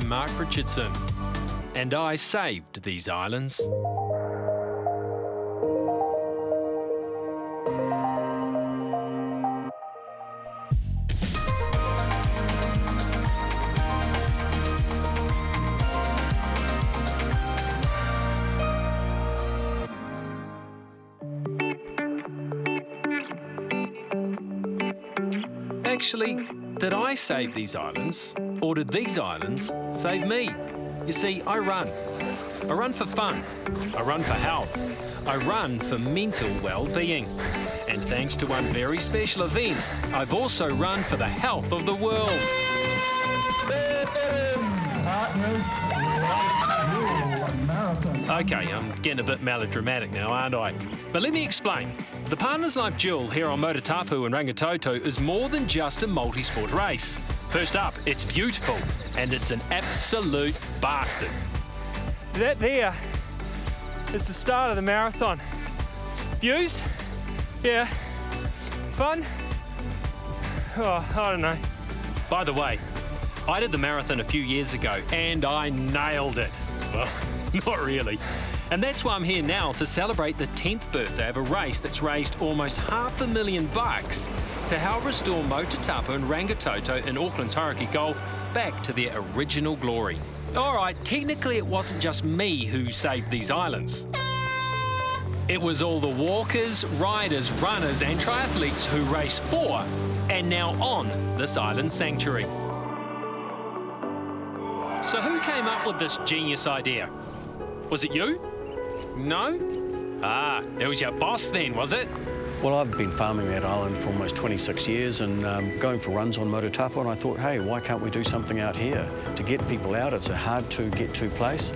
I'm Mark Richardson, and I saved these islands. Actually, did I save these islands, or did these islands save me? You see, I run. I run for fun. I run for health. I run for mental well-being. And thanks to one very special event, I've also run for the health of the world. Okay, I'm getting a bit melodramatic now, aren't I? But let me explain. The Partners Life Duel here on Motutapu and Rangitoto is more than just a multi-sport race. First up, it's beautiful, and it's an absolute bastard. That there is the start of the marathon. Views? Yeah. Fun? Oh, I don't know. By the way, I did the marathon a few years ago, and I nailed it. Well, not really. And that's why I'm here now to celebrate the 10th birthday of a race that's raised almost $500,000 to help restore Motutapu and Rangitoto in Auckland's Hauraki Gulf back to their original glory. All right, technically it wasn't just me who saved these islands. It was all the walkers, riders, runners and triathletes who raced for and now on this island sanctuary. So who came up with this genius idea? Was it you? No? Ah, it was your boss then, was it? Well, I've been farming that island for almost 26 years and going for runs on Motutapu, and I thought, hey, why can't we do something out here to get people out? It's a hard-to-get-to place.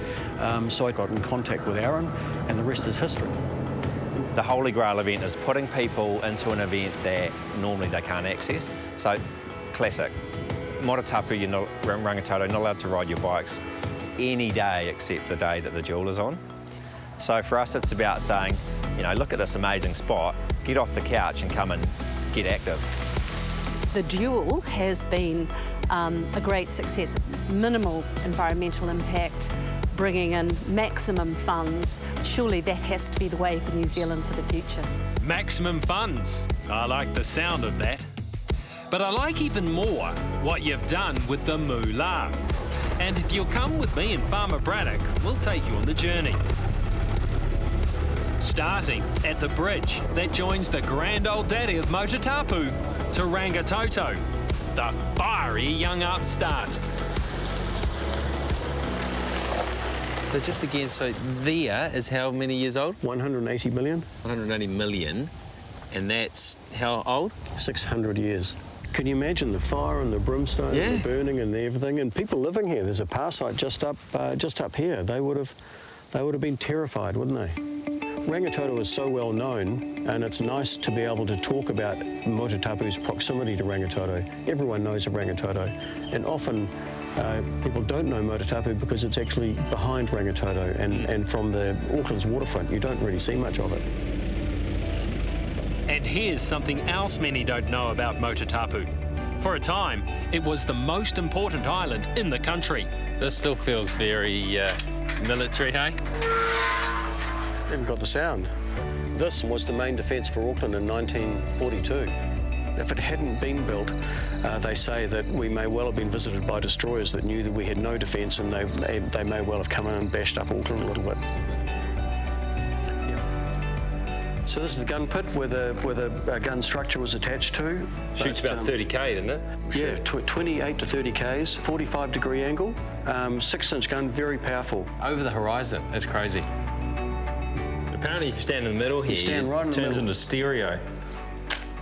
So I got in contact with Aaron, and the rest is history. The Holy Grail event is putting people into an event that normally they can't access. So, classic. Motutapu, you're not, Rangitoto, not allowed to ride your bikes any day except the day that the duel is on. So for us, it's about saying, you know, look at this amazing spot, get off the couch and come and get active. The duel has been a great success. Minimal environmental impact, bringing in maximum funds. Surely that has to be the way for New Zealand for the future. Maximum funds. I like the sound of that. But I like even more what you've done with the moolah. And if you'll come with me and Farmer Braddock, we'll take you on the journey. Starting at the bridge that joins the grand old daddy of Motutapu to Rangitoto, the fiery young upstart. So just again, so there is how many years old? 180 million. 180 million. And that's how old? 600 years. Can you imagine the fire and the brimstone and the burning and everything? And people living here, there's a power site just up here. They would have been terrified, wouldn't they? Rangitoto is so well known, and it's nice to be able to talk about Motutapu's proximity to Rangitoto. Everyone knows of Rangitoto, and often people don't know Motutapu because it's actually behind Rangitoto, and from the Auckland's waterfront, you don't really see much of it. And here's something else many don't know about Motutapu. For a time, it was the most important island in the country. This still feels very military, hey? Even got the sound. This was the main defence for Auckland in 1942. If it hadn't been built, they say that we may well have been visited by destroyers that knew that we had no defence, and they may well have come in and bashed up Auckland a little bit. So this is the gun pit where the gun structure was attached to. Shoots about 30k, doesn't it? Yeah, 28 to 30 Ks, 45-degree angle, 6-inch gun, very powerful. Over the horizon, that's crazy. Apparently if you stand in the middle here, it turns into stereo.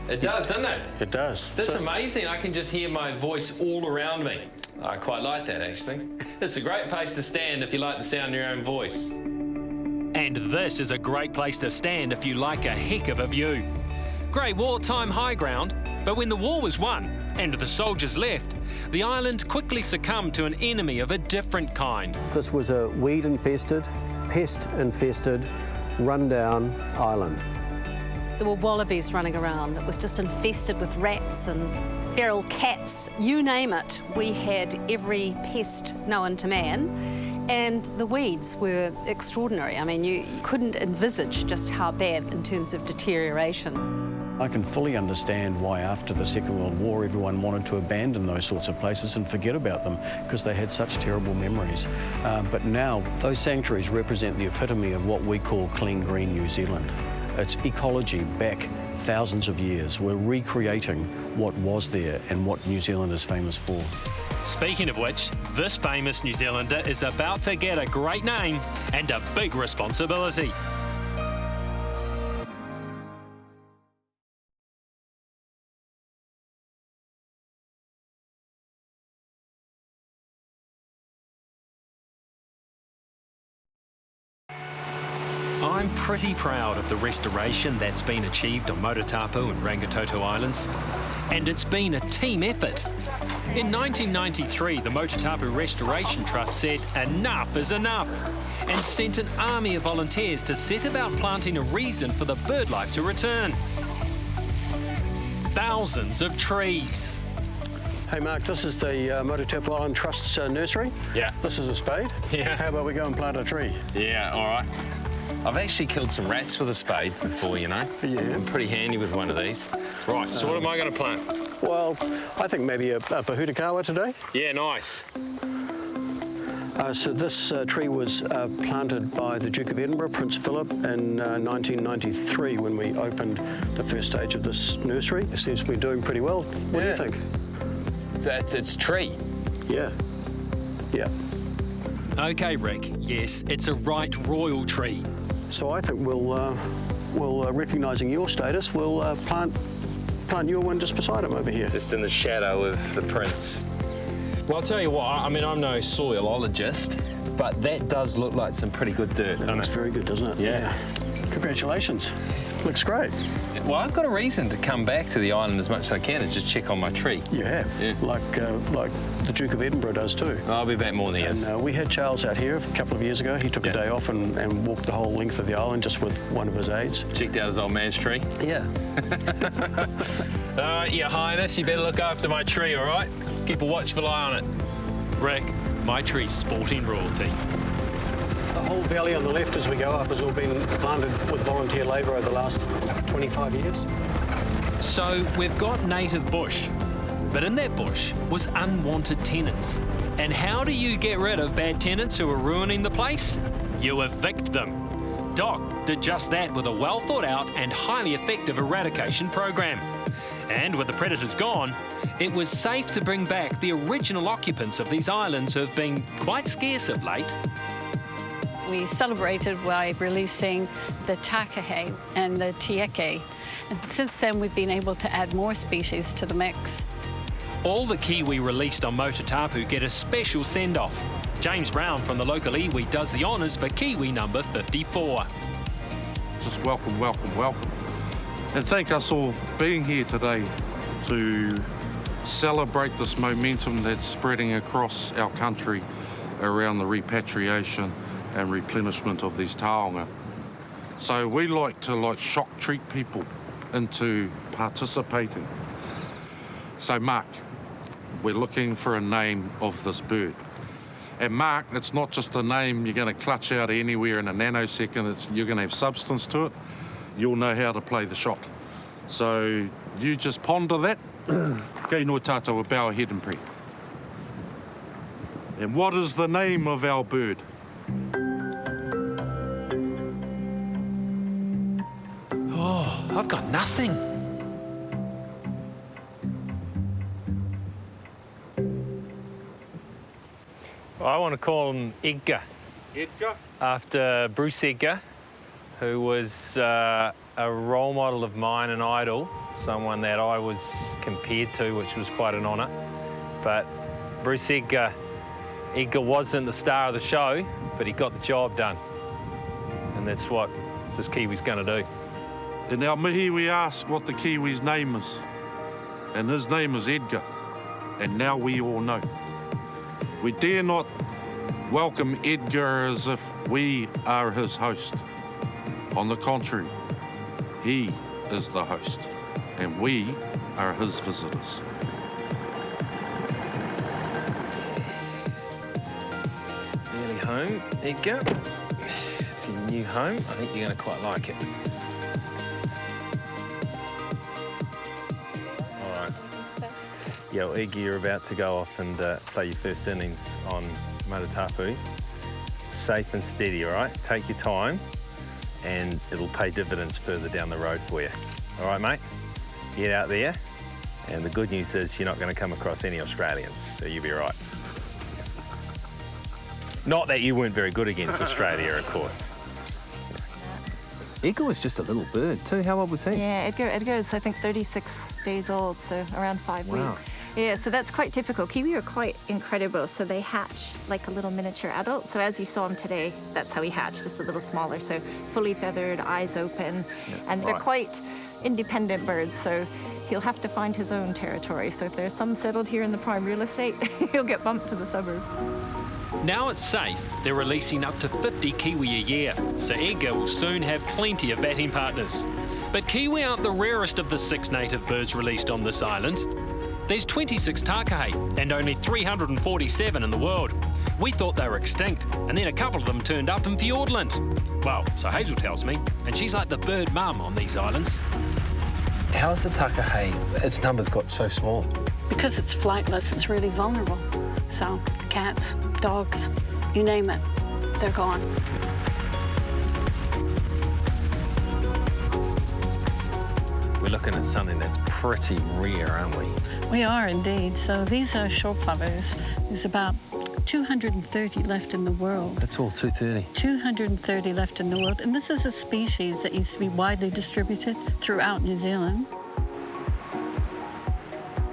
It does, doesn't it? It does. That's amazing. I can just hear my voice all around me. I quite like that, actually. It's a great place to stand if you like the sound of your own voice. And this is a great place to stand if you like a heck of a view. Great wartime high ground, but when the war was won and the soldiers left, the island quickly succumbed to an enemy of a different kind. This was a weed-infested, pest-infested, run-down island. There were wallabies running around. It was just infested with rats and feral cats. You name it, we had every pest known to man. And the weeds were extraordinary. I mean, you couldn't envisage just how bad in terms of deterioration. I can fully understand why after the Second World War everyone wanted to abandon those sorts of places and forget about them because they had such terrible memories. But now those sanctuaries represent the epitome of what we call clean green New Zealand. It's ecology back thousands of years. We're recreating what was there and what New Zealand is famous for. Speaking of which, this famous New Zealander is about to get a great name and a big responsibility. I'm pretty proud of the restoration that's been achieved on Motutapu and Rangitoto Islands, and it's been a team effort. In 1993, the Motutapu Restoration Trust said enough is enough and sent an army of volunteers to set about planting a reason for the bird life to return. Thousands of trees. Hey Mark, this is the Motutapu Island Trust's nursery. Yeah. This is a spade. Yeah. How about we go and plant a tree? Yeah, all right. I've actually killed some rats with a spade before, you know. Yeah. I'm pretty handy with one of these. Right, so what am I going to plant? Well, I think maybe a Pahutakawa today. Yeah, nice. So this tree was planted by the Duke of Edinburgh, Prince Philip, in 1993 when we opened the first stage of this nursery. It seems to be doing pretty well. What do you think? It's a tree. Yeah. Yeah. OK, Rick, yes, it's a right royal tree. So I think we'll recognising your status, we'll plant your one just beside him over here. Just in the shadow of the prince. Well, I'll tell you what, I mean, I'm no soilologist, but that does look like some pretty good dirt, doesn't it? Looks very good, doesn't it? Yeah. Congratulations. Looks great. Well, I've got a reason to come back to the island as much as I can and just check on my tree. You have, yeah. like the Duke of Edinburgh does too. I'll be back more than he is. And we had Charles out here a couple of years ago. He took a day off and walked the whole length of the island just with one of his aides. Checked out his old man's tree. Yeah. Your Highness, you better look after my tree, all right? Keep a watchful eye on it. Rick, my tree's sporting royalty. The whole valley on the left as we go up has all been planted with volunteer labour over the last 25 years. So we've got native bush, but in that bush was unwanted tenants. And how do you get rid of bad tenants who are ruining the place? You evict them. Doc did just that with a well thought out and highly effective eradication program. And with the predators gone, it was safe to bring back the original occupants of these islands who have been quite scarce of late. We celebrated by releasing the takahe and the tieke. And since then, we've been able to add more species to the mix. All the kiwi released on Motutapu get a special send-off. James Brown from the local iwi does the honours for kiwi number 54. Just welcome, welcome, welcome. And thank us all for being here today to celebrate this momentum that's spreading across our country around the repatriation and replenishment of these taonga. So we like to shock treat people into participating. So Mark, we're looking for a name of this bird. And Mark, it's not just a name you're going to clutch out anywhere in a nanosecond. You're going to have substance to it. You'll know how to play the shot. So you just ponder that. Kei no tātou, bow ahead and pray. And what is the name of our bird? Oh, I've got nothing. I want to call him Edgar. Edgar? After Bruce Edgar, who was a role model of mine, an idol, someone that I was compared to, which was quite an honour. But Bruce Edgar wasn't the star of the show, but he got the job done. And that's what this Kiwi's going to do. In our mihi, we ask what the Kiwi's name is. And his name is Edgar. And now we all know. We dare not welcome Edgar as if we are his host. On the contrary, he is the host, and we are his visitors. Nearly home, Edgar. It's your new home. I think you're going to quite like it. All right. Yeah, well, Edgar, you're about to go off and play your first innings on Motutapu. Safe and steady, all right? Take your time, and it'll pay dividends further down the road for you. All right, mate? Get out there, and the good news is you're not going to come across any Australians, so you'll be all right. Not that you weren't very good against Australia, of course. Edgar was just a little bird too. How old was he? Yeah, Edgar is, I think, 36 days old, so around 5 weeks. Yeah, so that's quite typical. Kiwi are quite incredible. So they hatch like a little miniature adult. So as you saw him today, that's how he hatched, just a little smaller. So fully feathered, eyes open, and they're quite independent birds. So he'll have to find his own territory. So if there's some settled here in the prime real estate, he'll get bumped to the suburbs. Now it's safe, they're releasing up to 50 kiwi a year, so Edgar will soon have plenty of batting partners. But kiwi aren't the rarest of the 6 native birds released on this island. There's 26 takahe and only 347 in the world. We thought they were extinct, and then a couple of them turned up in Fiordland. Well, so Hazel tells me, and she's like the bird mum on these islands. How's the takahe, its numbers got so small? Because it's flightless, it's really vulnerable. So cats, dogs, you name it, they're gone. We're looking at something that's pretty rare, aren't we? We are indeed. So these are shore plovers. There's about 230 left in the world. That's all 230. 230 left in the world. And this is a species that used to be widely distributed throughout New Zealand.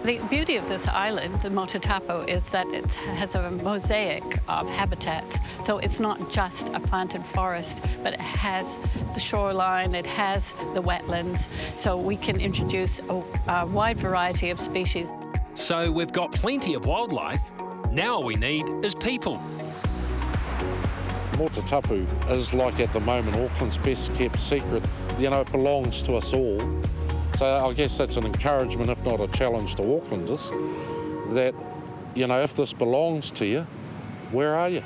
The beauty of this island, the Motutapu, is that it has a mosaic of habitats. So it's not just a planted forest, but it has the shoreline, it has the wetlands. So we can introduce a wide variety of species. So we've got plenty of wildlife. Now all we need is people. Motutapu is, like at the moment, Auckland's best kept secret. You know, it belongs to us all. So I guess that's an encouragement, if not a challenge to Aucklanders, that, you know, if this belongs to you, where are you?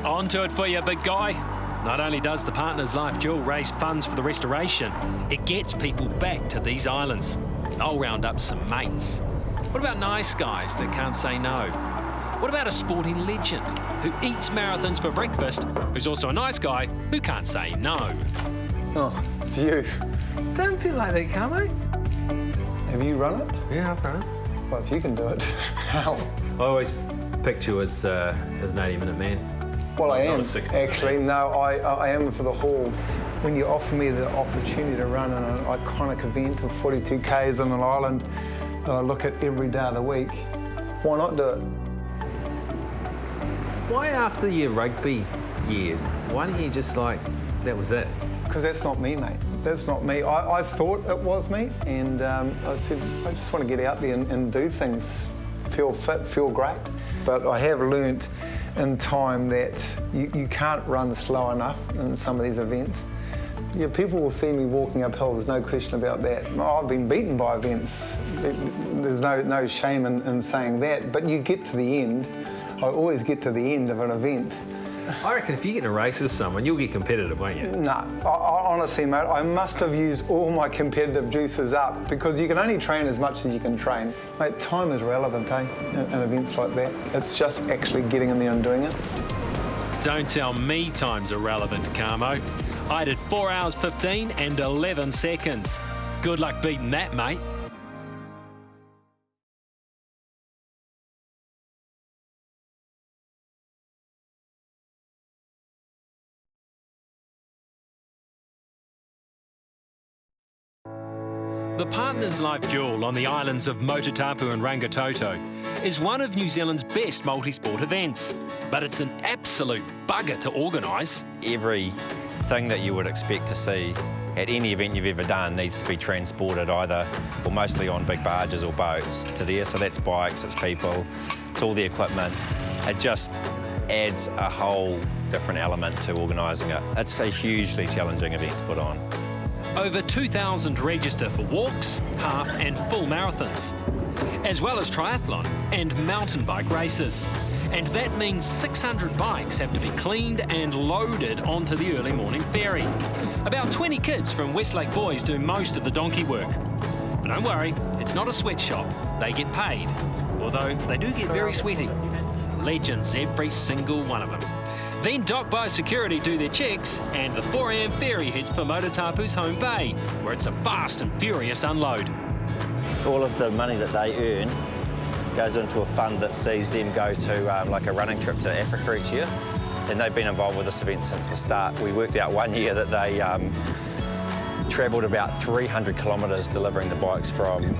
On to it for you, big guy. Not only does the Partners Life Jewel raise funds for the restoration, it gets people back to these islands. I'll round up some mates. What about nice guys that can't say no? What about a sporting legend who eats marathons for breakfast, who's also a nice guy who can't say no? Oh, it's you. Don't be like that, Carmo. Have you run it? Yeah, I've run it. Well, if you can do it, how? I always picked you as an 80-minute man. Well, I am, actually. No, I am for the haul. When you offer me the opportunity to run an iconic event of 42 Ks on an island that I look at every day of the week, why not do it? Why after your rugby years, why didn't you just that was it? Because that's not me, mate. That's not me. I thought it was me, and I said, I just want to get out there and do things, feel fit, feel great. But I have learnt in time that you can't run slow enough in some of these events. Yeah, people will see me walking uphill, there's no question about that. I've been beaten by events. There's no shame in saying that, but you get to the end. I always get to the end of an event. I reckon if you get in a race with someone, you'll get competitive, won't you? Nah, honestly, mate, I must have used all my competitive juices up because you can only train as much as you can train. Mate, time is relevant, in events like that. It's just actually getting in there and doing it. Don't tell me time's irrelevant, Carmo. I did 4 hours 15 and 11 seconds. Good luck beating that, mate. The Partners Life Jewel on the islands of Motutapu and Rangitoto is one of New Zealand's best multi-sport events, but it's an absolute bugger to organise. Everything that you would expect to see at any event you've ever done needs to be transported either, or mostly on big barges or boats to there. So that's bikes, it's people, it's all the equipment. It just adds a whole different element to organising it. It's a hugely challenging event to put on. Over 2,000 register for walks, half and full marathons, as well as triathlon and mountain bike races. And that means 600 bikes have to be cleaned and loaded onto the early morning ferry. About 20 kids from Westlake Boys do most of the donkey work. But don't worry, it's not a sweatshop. They get paid, although they do get very sweaty. Legends, every single one of them. Then Dock by Security do their checks, and the 4 a.m. ferry heads for Motutapu's home bay, where it's a fast and furious unload. All of the money that they earn goes into a fund that sees them go to like a running trip to Africa each year. And they've been involved with this event since the start. We worked out one year that they travelled about 300 kilometres delivering the bikes from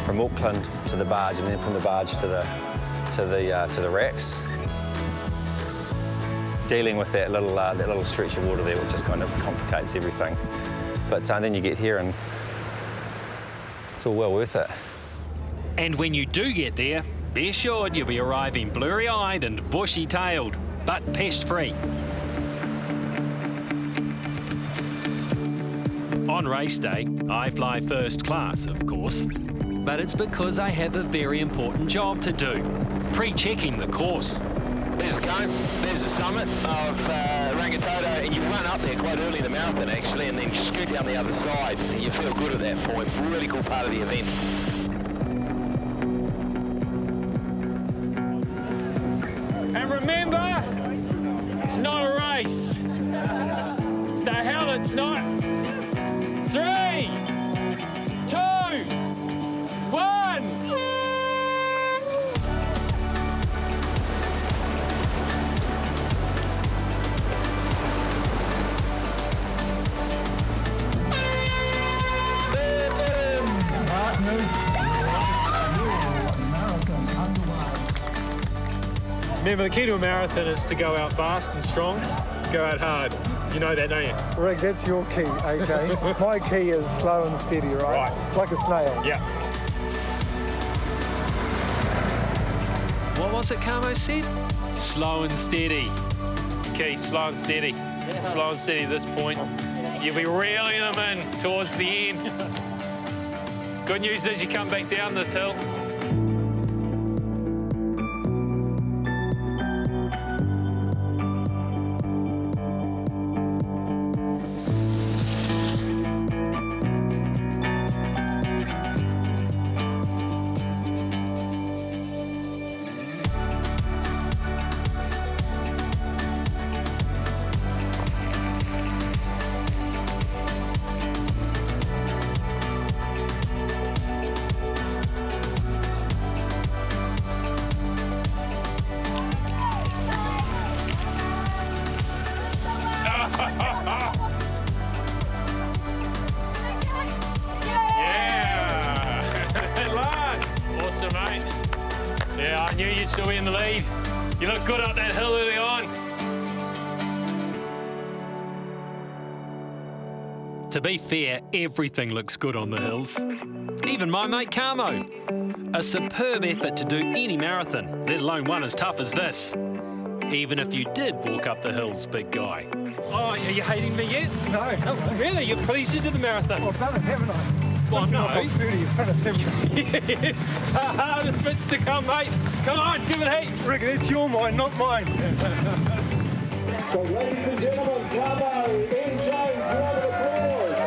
Auckland to the barge, and then from the barge to the racks. Dealing with that little stretch of water there, which just kind of complicates everything. But then you get here and it's all well worth it. And when you do get there, be assured you'll be arriving blurry-eyed and bushy-tailed, but pest-free. On race day, I fly first class, of course, but it's because I have a very important job to do, pre-checking the course. There's the cone, there's the summit of Rangitoto, and you run up there quite early in the marathon actually, and then scoot down the other side, and you feel good at that point. Really cool part of the event. And remember, it's not a race. The hell it's not. 3, 2, 1. Remember, the key to a marathon is to go out fast and strong, go out hard. You know that, don't you? Rick, that's your key, okay? My key is slow and steady, right? Like a snail. Yeah. What was it Camo said? Slow and steady. It's the key, slow and steady. Slow and steady at this point. You'll be reeling them in towards the end. Good news is you come back down this hill. Yeah, I knew you'd still be in the lead. You look good up that hill early on. To be fair, everything looks good on the hills. Even my mate Camo. A superb effort to do any marathon, let alone one as tough as this. Even if you did walk up the hills, big guy. Oh, are you hating me yet? No. Really? You're pleased you did the marathon? I've done it, haven't I? Well, no. 30 in front of everyone. Hardest bits to come, mate. Come on, give it heaps. Rick, it's your mind, not mine. So, ladies and gentlemen, Cabo in James, round of applause.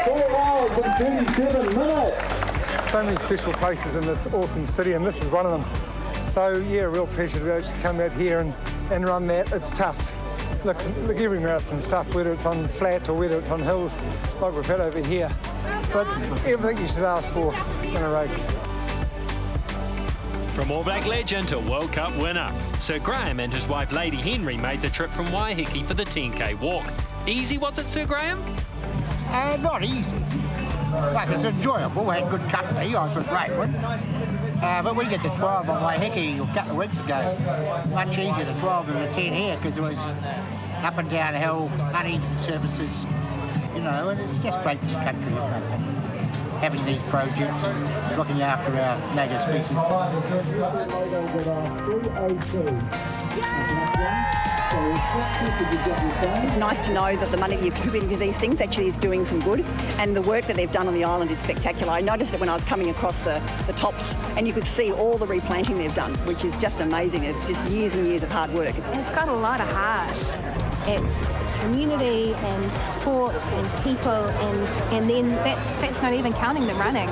4 hours and 37 minutes. So many special places in this awesome city, and this is one of them. So, yeah, real pleasure to be able to come out here and run that. It's tough. Look, every marathon's tough, whether it's on flat or whether it's on hills, like we've had over here. But everything you should ask for in a race. From All Black legend to World Cup winner, Sir Graham and his wife Lady Henry made the trip from Waiheke for the 10K walk. Easy, was it, Sir Graham? Not easy. Like, it's enjoyable. We had good company. I was with Raymond. But we did the 12 on Waiheke a couple of weeks ago. Much easier, the 12 than the 10 here, because it was up and down hill, uneven surfaces, you know, and it's just great for the country, isn't it? Having these projects, looking after our native species. It's nice to know that the money that you're contributing to these things actually is doing some good, and the work that they've done on the island is spectacular. I noticed it when I was coming across the tops, and you could see all the replanting they've done, which is just amazing. It's just years and years of hard work. It's got a lot of heart. It's community and sports and people, and then that's not even counting the running.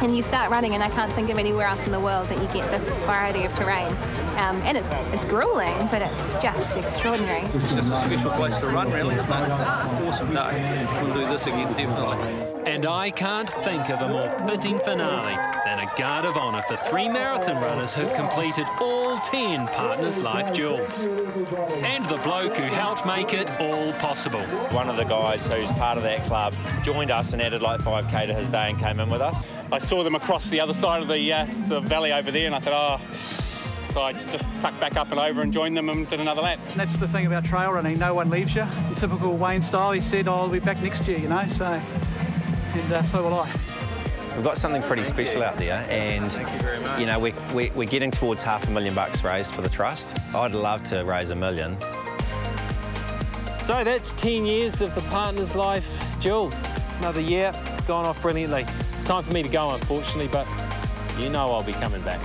And you start running, and I can't think of anywhere else in the world that you get this variety of terrain. And it's grueling, but it's just extraordinary. It's just a special place to run, really, isn't it? Awesome day. We'll do this again, definitely. And I can't think of a more fitting finale than a guard of honour for 3 marathon runners who've completed all 10 Partners Life Jewels. And the bloke who helped make it all possible. One of the guys who's part of that club joined us and added like 5k to his day and came in with us. I saw them across the other side of the valley over there, and I thought, so I just tucked back up and over and joined them and did another lap. And that's the thing about trail running, no one leaves you. In typical Wayne style, he said, I'll be back next year, you know, so will I. We've got something pretty special out there, and you know, we're getting towards $500,000 raised for the trust. I'd love to raise $1 million. So that's 10 years of the Partners Life Jewel. Another year, gone off brilliantly. It's time for me to go, unfortunately, but you know I'll be coming back.